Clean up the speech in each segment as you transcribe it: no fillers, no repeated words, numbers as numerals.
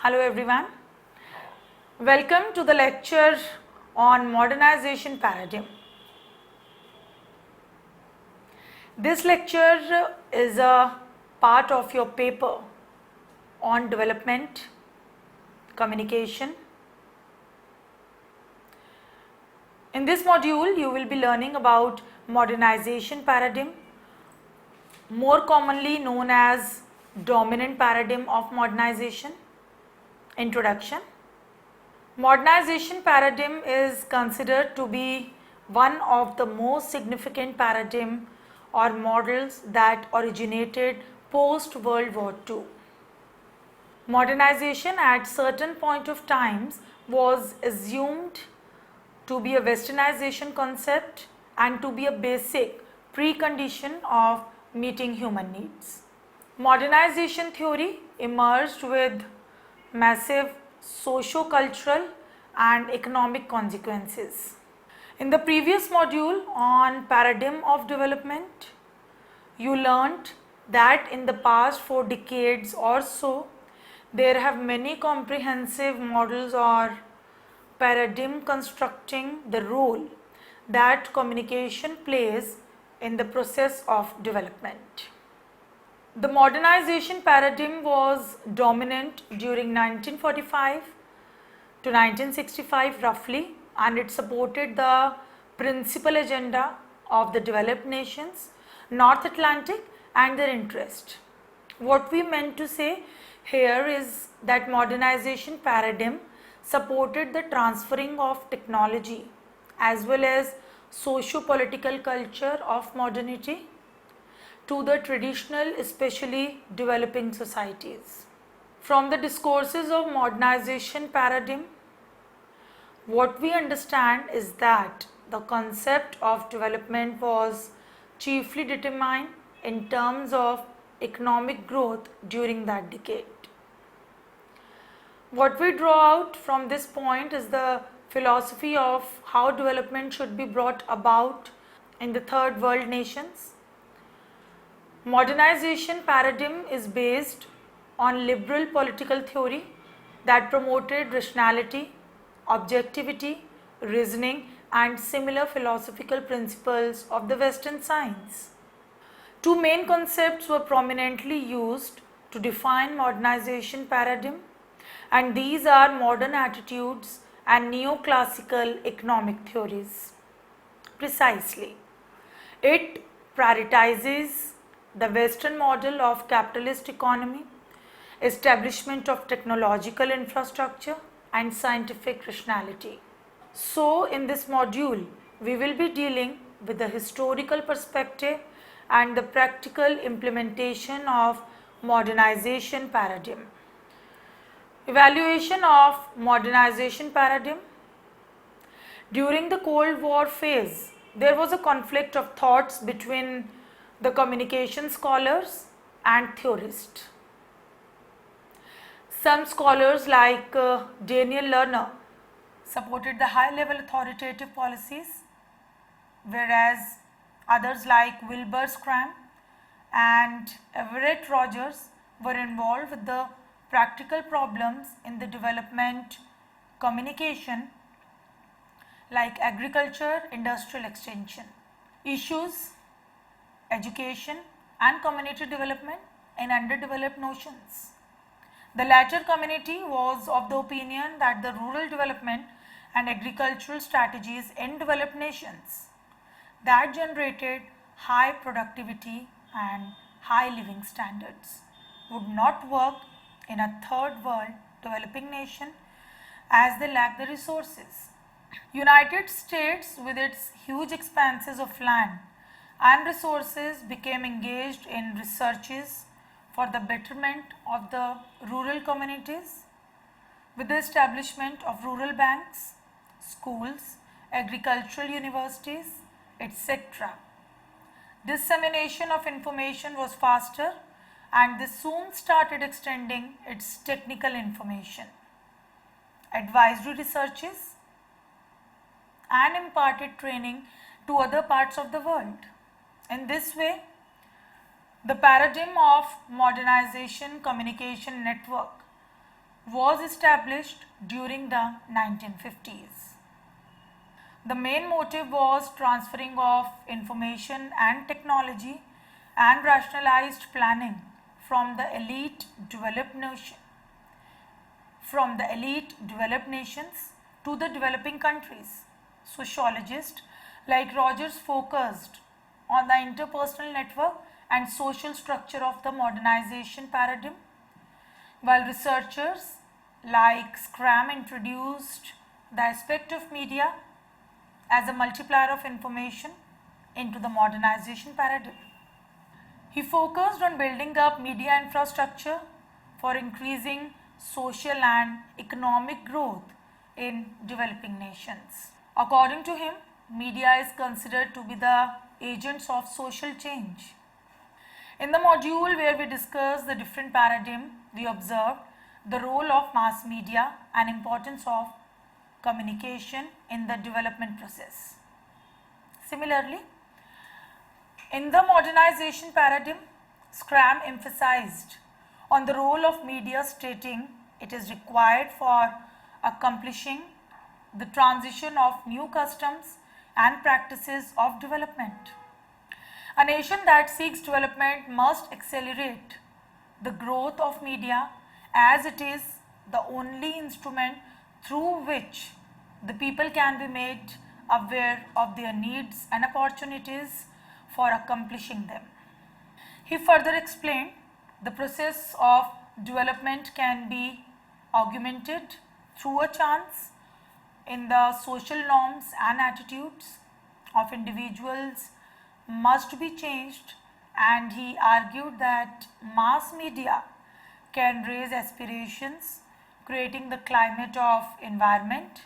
Hello everyone. Welcome to the lecture on modernization paradigm. This lecture is a part of your paper on development, communication. In this module, you will be learning about modernization paradigm, more commonly known as dominant paradigm of modernization. Introduction. Modernization paradigm is considered to be one of the most significant paradigm or models that originated post World War II. Modernization at certain point of times was assumed to be a westernization concept and to be a basic precondition of meeting human needs. Modernization theory emerged with massive socio-cultural and economic consequences. In the previous module on paradigm of development, you learnt that in the past 4 decades or so, there have many comprehensive models or paradigm constructing the role that communication plays in the process of development. The modernization paradigm was dominant during 1945 to 1965 roughly, and it supported the principal agenda of the developed nations, North Atlantic and their interest. What we meant to say here is that modernization paradigm supported the transferring of technology as well as socio-political culture of modernity to the traditional, especially developing societies. From the discourses of modernization paradigm, what we understand is that the concept of development was chiefly determined in terms of economic growth during that decade. What we draw out from this point is the philosophy of how development should be brought about in the third world nations. Modernization paradigm is based on liberal political theory that promoted rationality, objectivity, reasoning and similar philosophical principles of the Western science. 2 main concepts were prominently used to define modernization paradigm, and these are modern attitudes and neoclassical economic theories. Precisely, it prioritizes the Western model of capitalist economy, establishment of technological infrastructure and scientific rationality. So in this module, we will be dealing with the historical perspective and the practical implementation of modernization paradigm. Evaluation of modernization paradigm. During the Cold War phase, there was a conflict of thoughts between the communication scholars and theorists. Some scholars like Daniel Lerner supported the high-level authoritative policies, whereas others like Wilbur Schramm and Everett Rogers were involved with the practical problems in the development communication like agriculture, industrial extension, issues, education and community development in underdeveloped notions. The latter community was of the opinion that the rural development and agricultural strategies in developed nations that generated high productivity and high living standards would not work in a third world developing nation as they lack the resources. United States with its huge expanses of land and resources became engaged in researches for the betterment of the rural communities with the establishment of rural banks, schools, agricultural universities, etc. Dissemination of information was faster and this soon started extending its technical information, advisory researches and imparted training to other parts of the world. In this way, the paradigm of modernization communication network was established during the 1950s. The main motive was transferring of information and technology and rationalized planning from the elite developed nations to the developing countries. Sociologists like Rogers focused on the interpersonal network and social structure of the modernization paradigm, while researchers like Scrum introduced the aspect of media as a multiplier of information into the modernization paradigm. He focused on building up media infrastructure for increasing social and economic growth in developing nations. According to him, media is considered to be the agents of social change. In the module where we discussed the different paradigm, we observed the role of mass media and importance of communication in the development process. Similarly, in the modernization paradigm, Scrum emphasized on the role of media, stating it is required for accomplishing the transition of new customs and practices of development. A nation that seeks development must accelerate the growth of media, as it is the only instrument through which the people can be made aware of their needs and opportunities for accomplishing them. He further explained the process of development can be augmented through a chance in the social norms and attitudes of individuals must be changed, and he argued that mass media can raise aspirations, creating the climate of environment.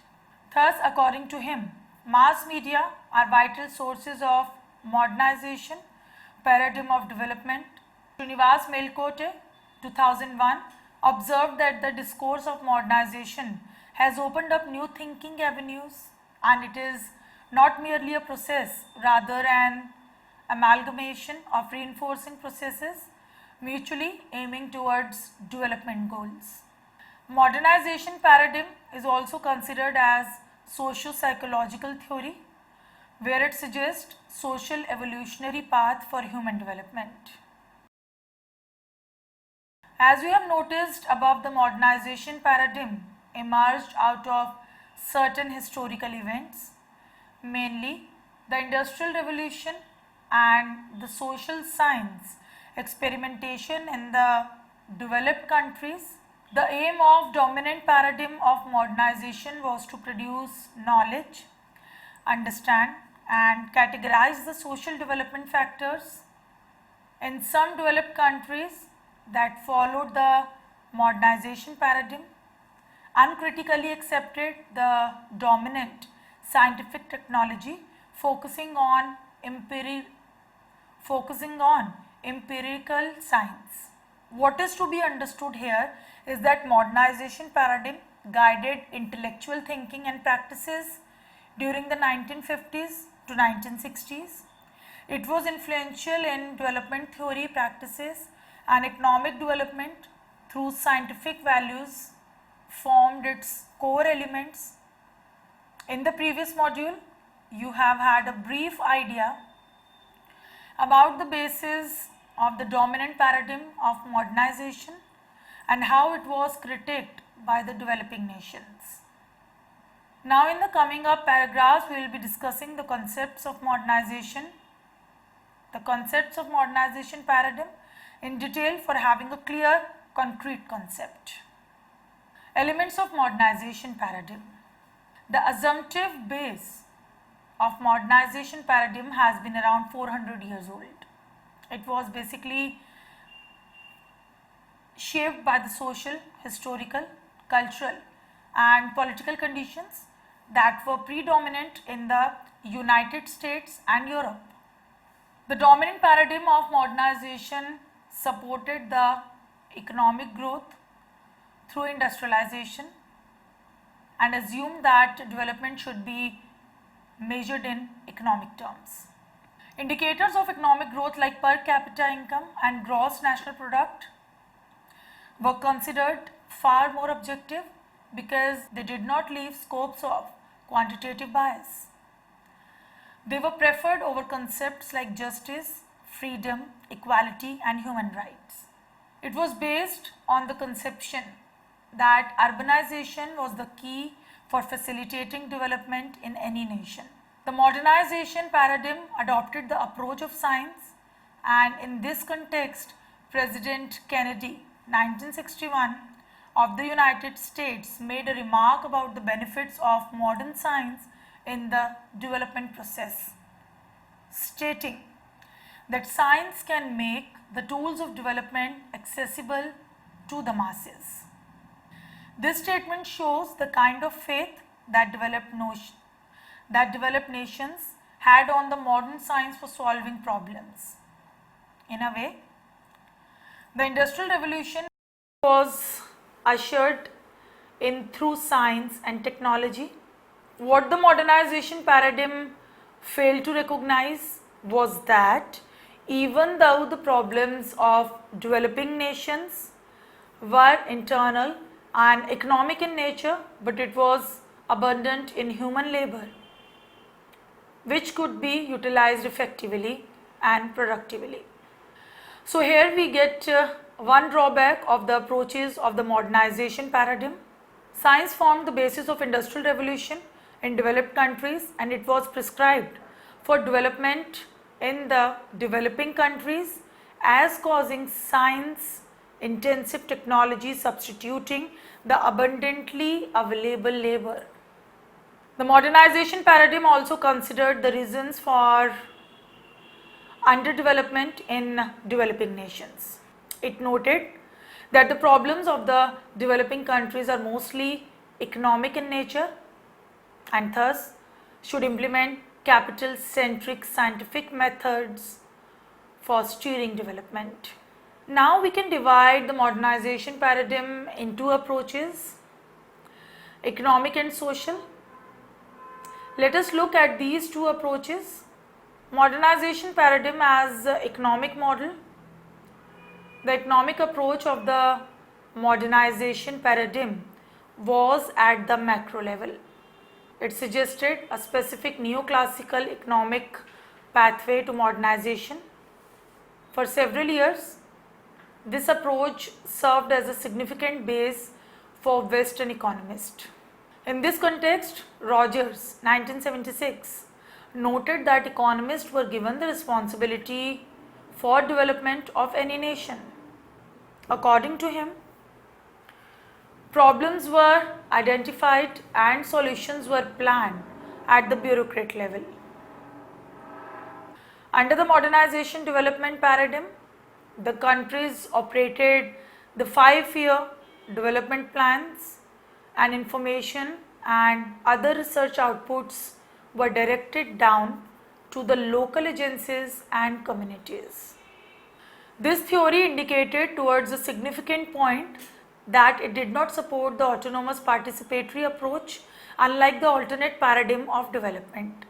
Thus, according to him, mass media are vital sources of modernization paradigm of development. Srinivas Melkote, 2001, observed that the discourse of modernization has opened up new thinking avenues, and it is not merely a process, rather an amalgamation of reinforcing processes mutually aiming towards development goals. Modernization paradigm is also considered as socio-psychological theory, where it suggests social evolutionary path for human development. As we have noticed above, the modernization paradigm emerged out of certain historical events, mainly the Industrial Revolution and the social science experimentation in the developed countries. The aim of dominant paradigm of modernization was to produce knowledge, understand and categorize the social development factors. In some developed countries that followed the modernization paradigm uncritically accepted the dominant scientific technology, focusing on empirical science. What is to be understood here is that modernization paradigm guided intellectual thinking and practices during the 1950s to 1960s. It was influential in development theory practices and economic development through scientific values formed its core elements. In the previous module, you have had a brief idea about the basis of the dominant paradigm of modernization and how it was critiqued by the developing nations. Now, in the coming up paragraphs, we will be discussing the concepts of modernization paradigm in detail for having a clear, concrete concept. Elements of modernization paradigm. The assumptive base of modernization paradigm has been around 400 years old. It was basically shaped by the social, historical, cultural and political conditions that were predominant in the United States and Europe. The dominant paradigm of modernization supported the economic growth through industrialization and assumed that development should be measured in economic terms. Indicators of economic growth like per capita income and gross national product were considered far more objective because they did not leave scopes of quantitative bias. They were preferred over concepts like justice, freedom, equality, and human rights. It was based on the conception that urbanization was the key for facilitating development in any nation. The modernization paradigm adopted the approach of science, and in this context, President Kennedy, 1961, of the United States made a remark about the benefits of modern science in the development process, stating that science can make the tools of development accessible to the masses. This statement shows the kind of faith that developed nations had on the modern science for solving problems. In a way, the Industrial Revolution was ushered in through science and technology. What the modernization paradigm failed to recognize was that even though the problems of developing nations were internal and economic in nature, but it was abundant in human labor, which could be utilized effectively and productively. So here we get one drawback of the approaches of the modernization paradigm. Science formed the basis of industrial revolution in developed countries, and it was prescribed for development in the developing countries as causing science intensive technology substituting the abundantly available labor. The modernization paradigm also considered the reasons for underdevelopment in developing nations. It noted that the problems of the developing countries are mostly economic in nature and thus should implement capital-centric scientific methods for steering development. Now we can divide the modernization paradigm in two approaches, economic and social. Let us look at these two approaches. Modernization paradigm as economic model. The economic approach of the modernization paradigm was at the macro level. It suggested a specific neoclassical economic pathway to modernization. For several years, this approach served as a significant base for Western economists. In this context, Rogers, 1976, noted that economists were given the responsibility for development of any nation. According to him, problems were identified and solutions were planned at the bureaucrat level. Under the modernization development paradigm, the countries operated the 5-year development plans, and information and other research outputs were directed down to the local agencies and communities. This theory indicated towards a significant point that it did not support the autonomous participatory approach, unlike the alternate paradigm of development.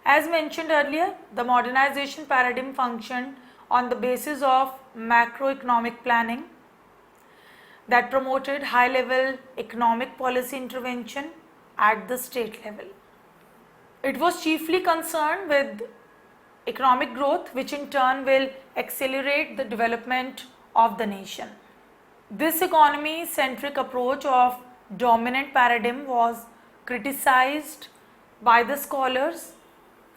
As mentioned earlier, the modernization paradigm functioned on the basis of macroeconomic planning that promoted high-level economic policy intervention at the state level. It was chiefly concerned with economic growth, which in turn will accelerate the development of the nation. This economy-centric approach of dominant paradigm was criticized by the scholars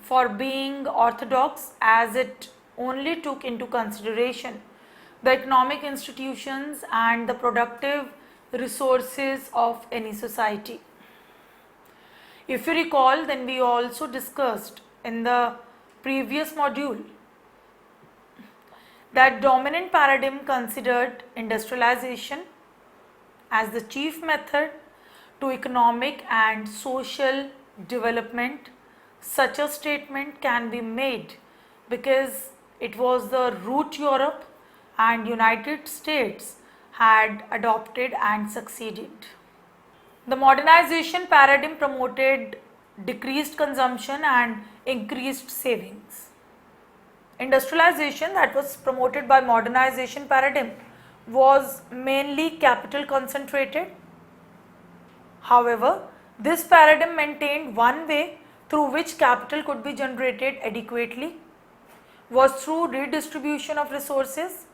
for being orthodox, as it only took into consideration the economic institutions and the productive resources of any society. If you recall, then we also discussed in the previous module that dominant paradigm considered industrialization as the chief method to economic and social development. Such a statement can be made because it was the route Europe and United States had adopted and succeeded. The modernization paradigm promoted decreased consumption and increased savings. Industrialization that was promoted by modernization paradigm was mainly capital concentrated. However, this paradigm maintained one way through which capital could be generated adequately was through redistribution of resources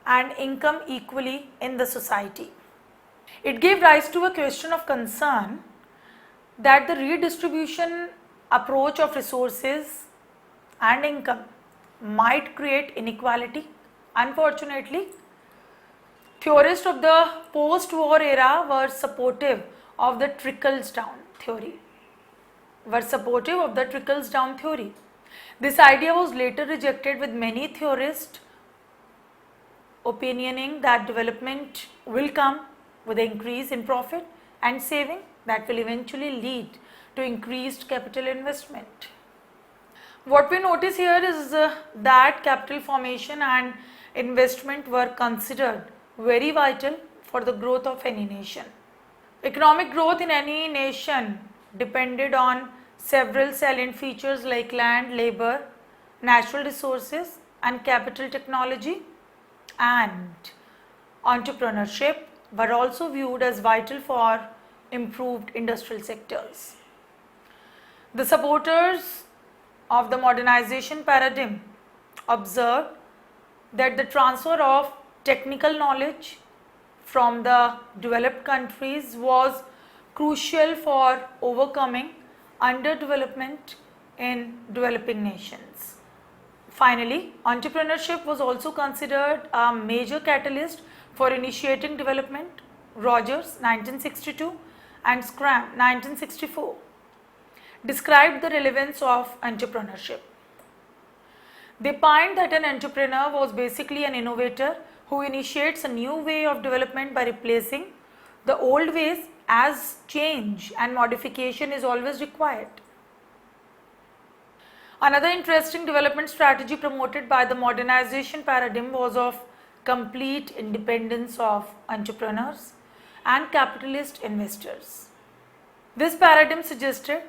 and income equally in the society. It gave rise to a question of concern that the redistribution approach of resources and income might create inequality. Unfortunately, theorists of the post-war era were supportive of the trickles-down theory. This idea was later rejected, with many theorists opinioning that development will come with an increase in profit and saving that will eventually lead to increased capital investment. What we notice here is that capital formation and investment were considered very vital for the growth of any nation. Economic growth in any nation depended on several salient features like land, labor, natural resources, and capital. Technology and entrepreneurship were also viewed as vital for improved industrial sectors. The supporters of the modernization paradigm observed that the transfer of technical knowledge from the developed countries was crucial for overcoming underdevelopment in developing nations. Finally, entrepreneurship was also considered a major catalyst for initiating development. Rogers 1962 and Scram 1964 described the relevance of entrepreneurship. They find that an entrepreneur was basically an innovator who initiates a new way of development by replacing the old ways, as change and modification is always required. Another interesting development strategy promoted by the modernization paradigm was of complete independence of entrepreneurs and capitalist investors. This paradigm suggested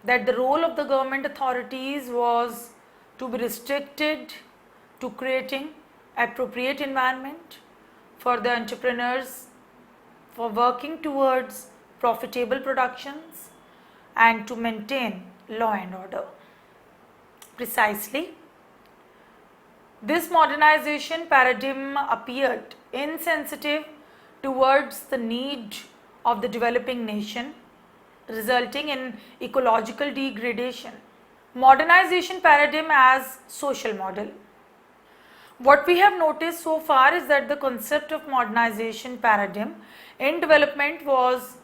that the role of the government authorities was to be restricted to creating appropriate environment for the entrepreneurs for working towards profitable productions and to maintain law and order. Precisely, this modernization paradigm appeared insensitive towards the need of the developing nation, resulting in ecological degradation. Modernization paradigm as social model. What we have noticed so far is that the concept of modernization paradigm in development was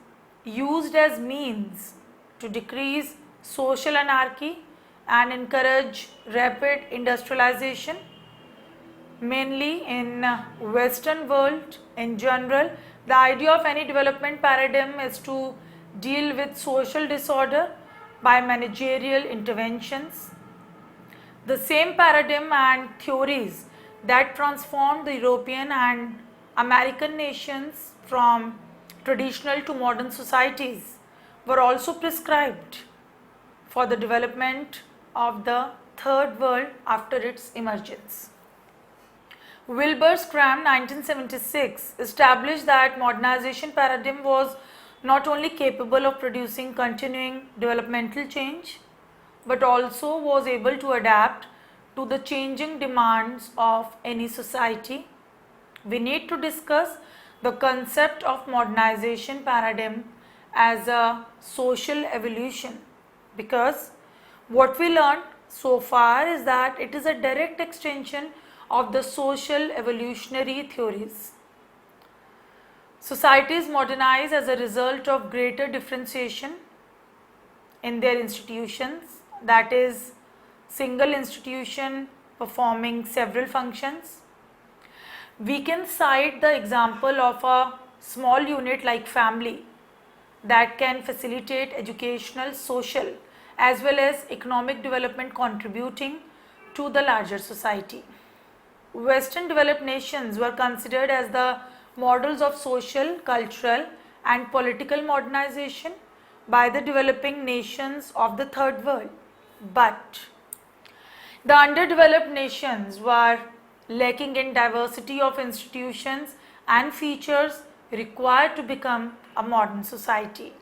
used as means to decrease social anarchy and encourage rapid industrialization, mainly in Western world in general. The idea of any development paradigm is to deal with social disorder by managerial interventions. The same paradigm and theories that transformed the European and American nations from traditional to modern societies were also prescribed for the development of the third world after its emergence. Wilbur Scram 1976 established that modernization paradigm was not only capable of producing continuing developmental change, but also was able to adapt to the changing demands of any society. We need to discuss the concept of modernization paradigm as a social evolution, because what we learned so far is that it is a direct extension of the social evolutionary theories. Societies modernize as a result of greater differentiation in their institutions, that is, single institution performing several functions. We can cite the example of a small unit like family that can facilitate educational, social as well as economic development, contributing to the larger society. Western developed nations were considered as the models of social, cultural and political modernization by the developing nations of the third world. But the underdeveloped nations were lacking in diversity of institutions and features required to become a modern society.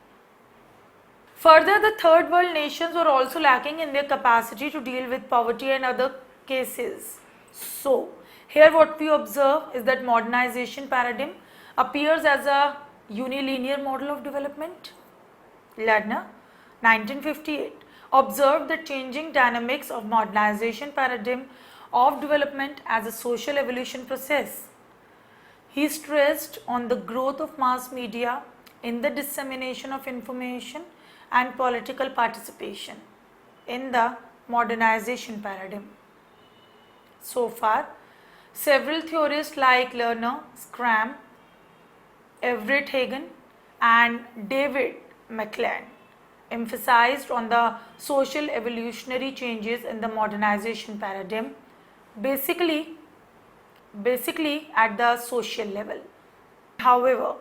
Further, the third world nations were also lacking in their capacity to deal with poverty and other cases. So, here what we observe is that modernization paradigm appears as a unilinear model of development. Lerner, 1958, observed the changing dynamics of modernization paradigm of development as a social evolution process. He stressed on the growth of mass media in the dissemination of information and political participation in the modernization paradigm. So far, several theorists like Lerner, Scram, Everett Hagen and David McClelland emphasized on the social evolutionary changes in the modernization paradigm, basically at the social level. However,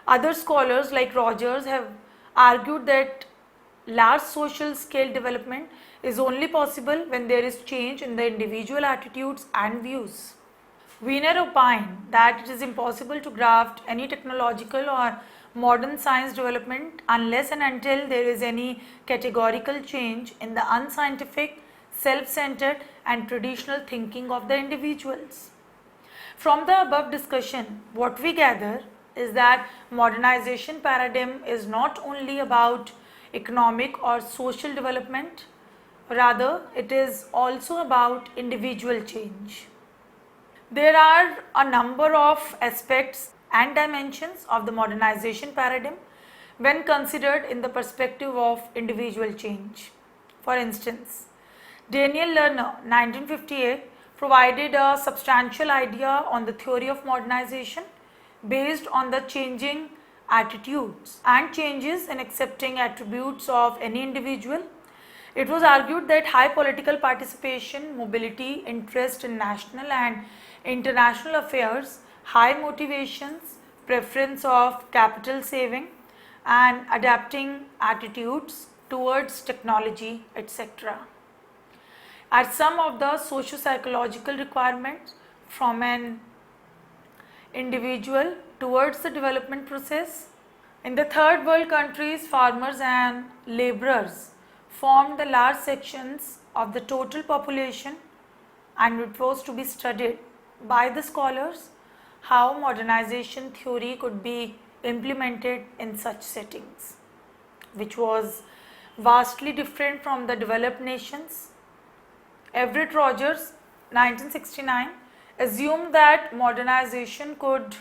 other scholars like Rogers have argued that large social scale development is only possible when there is change in the individual attitudes and views. Wiener opined that it is impossible to graft any technological or modern science development unless and until there is any categorical change in the unscientific, self-centered and traditional thinking of the individuals. From the above discussion, what we gather is that modernization paradigm is not only about economic or social development, rather it is also about individual change. There are a number of aspects and dimensions of the modernization paradigm when considered in the perspective of individual change. For instance, Daniel Lerner, 1958, provided a substantial idea on the theory of modernization based on the changing attitudes and changes in accepting attributes of any individual. It was argued that high political participation, mobility, interest in national and international affairs, high motivations, preference of capital saving and adapting attitudes towards technology, etc., are some of the socio-psychological requirements from an individual towards the development process. In the third world countries, farmers and laborers formed the large sections of the total population, and it was to be studied by the scholars how modernization theory could be implemented in such settings, which was vastly different from the developed nations. Everett Rogers, 1969, assumed that modernization could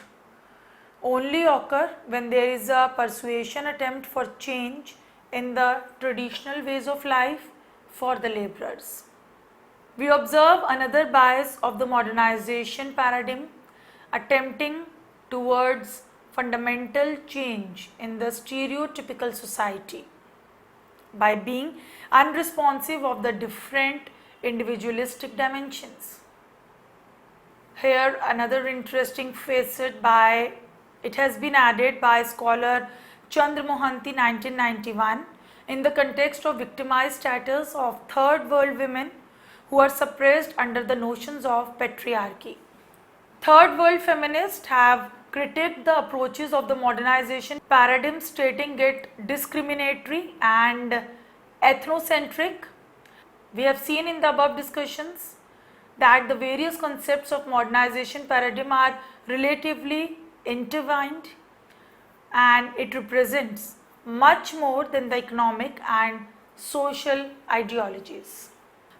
only occur when there is a persuasion attempt for change in the traditional ways of life for the laborers. We observe another bias of the modernization paradigm attempting towards fundamental change in the stereotypical society by being unresponsive of the different individualistic dimensions. Here another interesting facet has been added by scholar Chandra Mohanty, 1991, in the context of victimized status of third world women who are suppressed under the notions of patriarchy. Third world feminists have critiqued the approaches of the modernization paradigm, stating it discriminatory and ethnocentric. We have seen in the above discussions that the various concepts of modernization paradigm are relatively intertwined and it represents much more than the economic and social ideologies.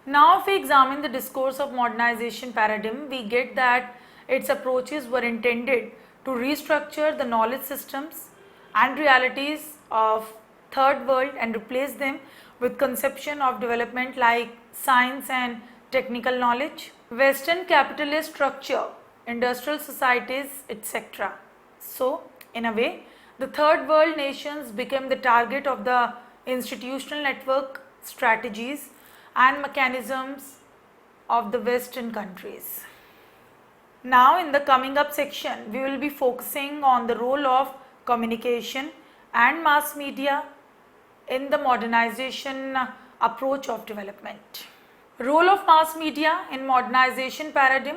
Now if we examine the discourse of modernization paradigm, we get that its approaches were intended to restructure the knowledge systems and realities of third world and replace them with conception of development like science and technical knowledge, Western capitalist structure, industrial societies, etc. So, in a way, the third world nations became the target of the institutional network strategies and mechanisms of the Western countries. Now, in the coming up section, we will be focusing on the role of communication and mass media in the modernization approach of development. Role of mass media in modernization paradigm.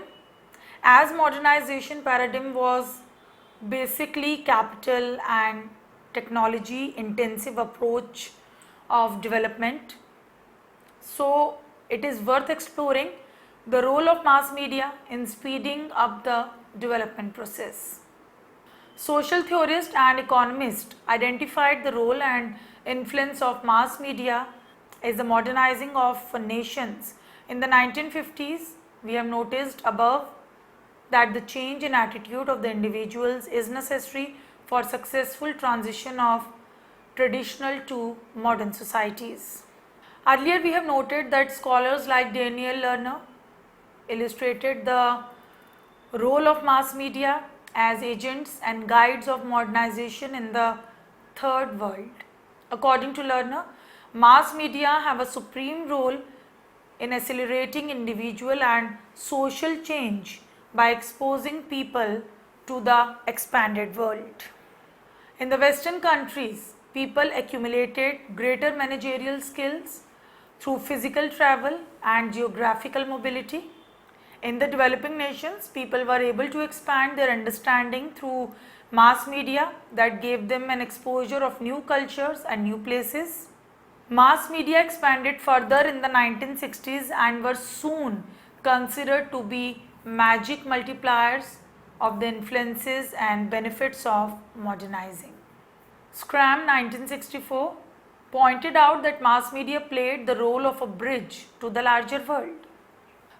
as modernization paradigm was basically capital and technology intensive approach of development. So it is worth exploring the role of mass media in speeding up the development process. Social theorists and economists identified the role and influence of mass media as the modernizing of nations. In the 1950s, we have noticed above that the change in attitude of the individuals is necessary for successful transition of traditional to modern societies. Earlier we have noted that scholars like Daniel Lerner illustrated the role of mass media as agents and guides of modernization in the third world. According to Lerner, mass media have a supreme role in accelerating individual and social change by exposing people to the expanded world. In the Western countries, people accumulated greater managerial skills through physical travel and geographical mobility. In the developing nations, people were able to expand their understanding through mass media that gave them an exposure of new cultures and new places. Mass media expanded further in the 1960s and were soon considered to be magic multipliers of the influences and benefits of modernizing. Scram 1964 pointed out that mass media played the role of a bridge to the larger world.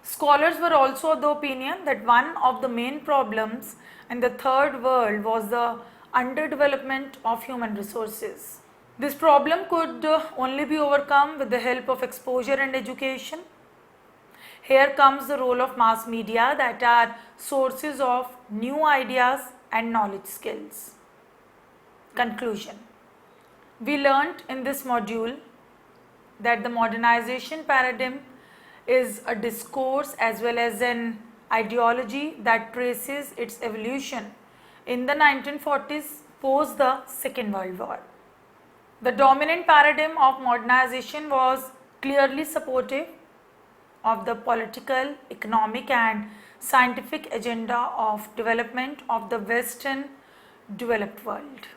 Scholars were also of the opinion that one of the main problems in the third world was the underdevelopment of human resources. This problem could only be overcome with the help of exposure and education. Here comes the role of mass media that are sources of new ideas and knowledge skills. Conclusion. We learnt in this module that the modernization paradigm is a discourse as well as an ideology that traces its evolution in the 1940s post the Second World War. The dominant paradigm of modernization was clearly supportive of the political, economic and scientific agenda of development of the Western developed world.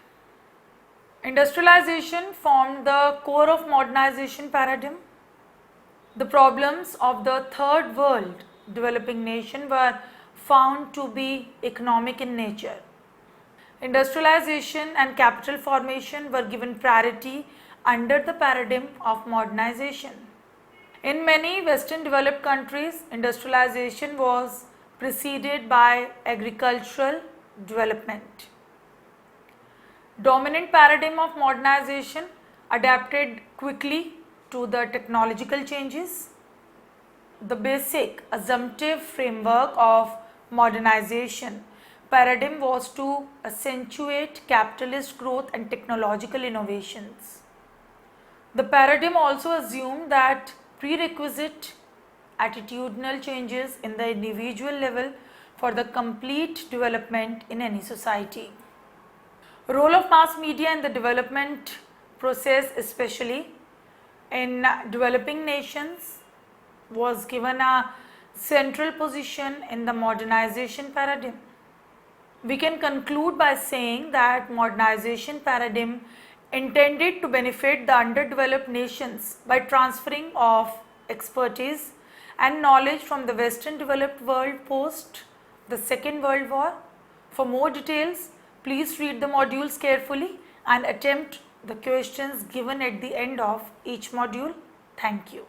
Industrialization formed the core of modernization paradigm. The problems of the third world developing nation were found to be economic in nature. Industrialization and capital formation were given priority under the paradigm of modernization. In many Western developed countries, industrialization was preceded by agricultural development. Dominant paradigm of modernization adapted quickly to the technological changes. The basic assumptive framework of modernization paradigm was to accentuate capitalist growth and technological innovations. The paradigm also assumed that prerequisite attitudinal changes in the individual level for the complete development in any society. Role of mass media in the development process, especially in developing nations, was given a central position in the modernization paradigm. We can conclude by saying that modernization paradigm intended to benefit the underdeveloped nations by transferring of expertise and knowledge from the Western developed world post the Second World War. For more details, please read the modules carefully and attempt the questions given at the end of each module. Thank you.